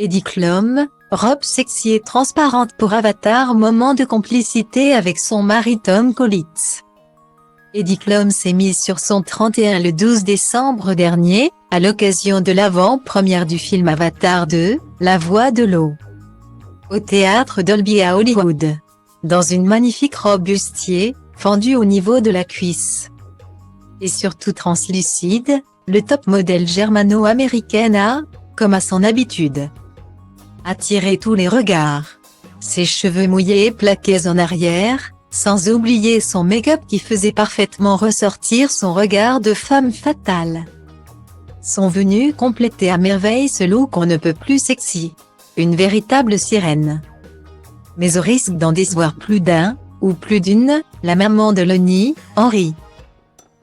Heidi Klum, robe sexy et transparente pour Avatar, moment de complicité avec son mari Tom Collins. Heidi Klum s'est mise sur son 31 le 12 décembre dernier, à l'occasion de l'avant-première du film Avatar 2, La Voix de l'eau, au théâtre Dolby à Hollywood. Dans une magnifique robe bustier, fendue au niveau de la cuisse. Et surtout translucide, le top modèle germano-américaine a, comme à son habitude, attiré tous les regards. Ses cheveux mouillés et plaqués en arrière, sans oublier son make-up qui faisait parfaitement ressortir son regard de femme fatale, sont venus compléter à merveille ce look on ne peut plus sexy. Une véritable sirène. Mais au risque d'en décevoir plus d'un, ou plus d'une, la maman de Lonnie, Henry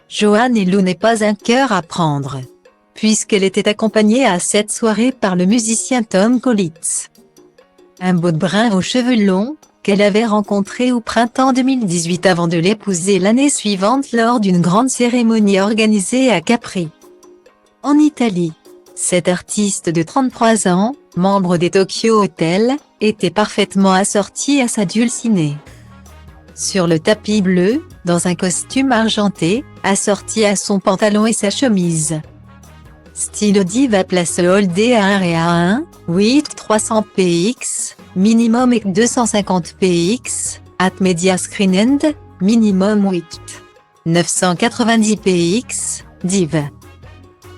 Joanne Elou n'est pas un cœur à prendre, puisqu'elle était accompagnée à cette soirée par le musicien Tom Collins. Un beau brun aux cheveux longs, qu'elle avait rencontré au printemps 2018 avant de l'épouser l'année suivante lors d'une grande cérémonie organisée à Capri, en Italie. Cet artiste de 33 ans, membre des Tokyo Hotel, était parfaitement assorti à sa dulcinée. Sur le tapis bleu, dans un costume argenté, assorti à son pantalon et sa chemise. Style Diva place Holdé à 1 et à 1, 8 300 px, minimum et 250 px, at media screen end, minimum 8 990 px, div.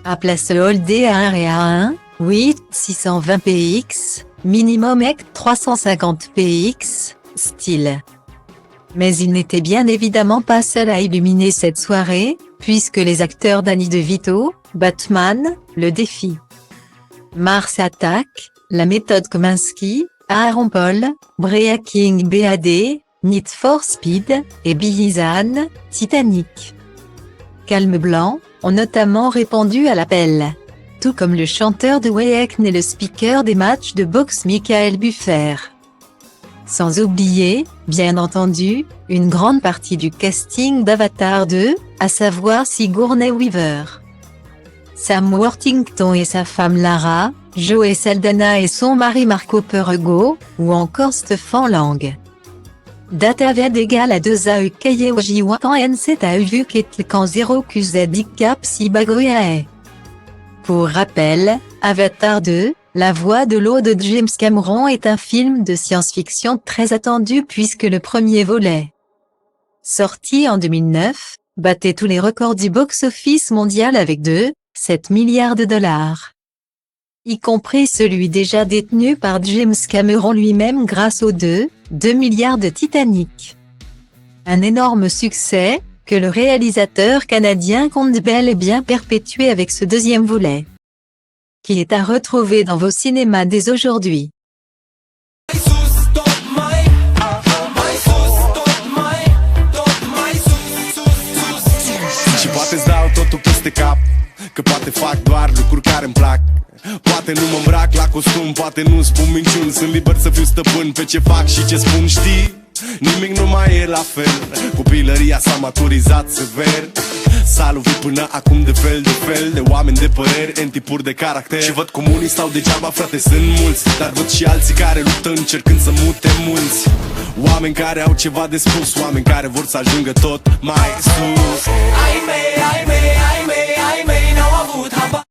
À place Holdé à 1 et à 1, 8 620 px, minimum et 350 px, style. Mais il n'était bien évidemment pas seul à illuminer cette soirée, puisque les acteurs Danny DeVito, Batman, Le Défi, Mars Attack, La Méthode Kominsky, Aaron Paul, Breaking Bad, Need for Speed, et Billy Zane, Titanic, Calme Blanc, ont notamment répondu à l'appel. Tout comme le chanteur de Weeknd et le speaker des matchs de boxe Michael Buffer. Sans oublier, bien entendu, une grande partie du casting d'Avatar 2, à savoir Sigourney Weaver, Sam Worthington et sa femme Lara, Zoe Saldana et son mari Marco Perego, ou encore Stefan Lang. Dataviad égale à 2 AEKY Ojiwakan N7 AEVU Ketlekan 0 QZ Cap si Bagoyae. Pour rappel, Avatar 2, La Voix de l'eau de James Cameron est un film de science-fiction très attendu puisque le premier volet, sorti en 2009, battait tous les records du box-office mondial avec 2,7 milliards de dollars. Y compris celui déjà détenu par James Cameron lui-même grâce aux 2 milliards de Titanic. Un énorme succès, que le réalisateur canadien compte bel et bien perpétuer avec ce deuxième volet, qui est à retrouver dans vos cinémas dès aujourd'hui. Și poate-ți dau totul peste cap, că poate fac doar lucruri care-mi plac. Poate nu mă îmbrac la costum, poate nu spun minciuni. Sunt liber să fiu stăpân pe ce fac și ce spun, știi? Nimic nu mai e la fel, copilăria s-a maturizat sever. S-a lovit până acum de fel de oameni de păreri, în tipuri de caracter. Și văd cum unii stau degeaba, frate, sunt mulți, dar văd și alții care luptă încercând să mute munți. Oameni care au ceva de spus, oameni care vor să ajungă tot mai sus. Ai mei, n-au avut habar.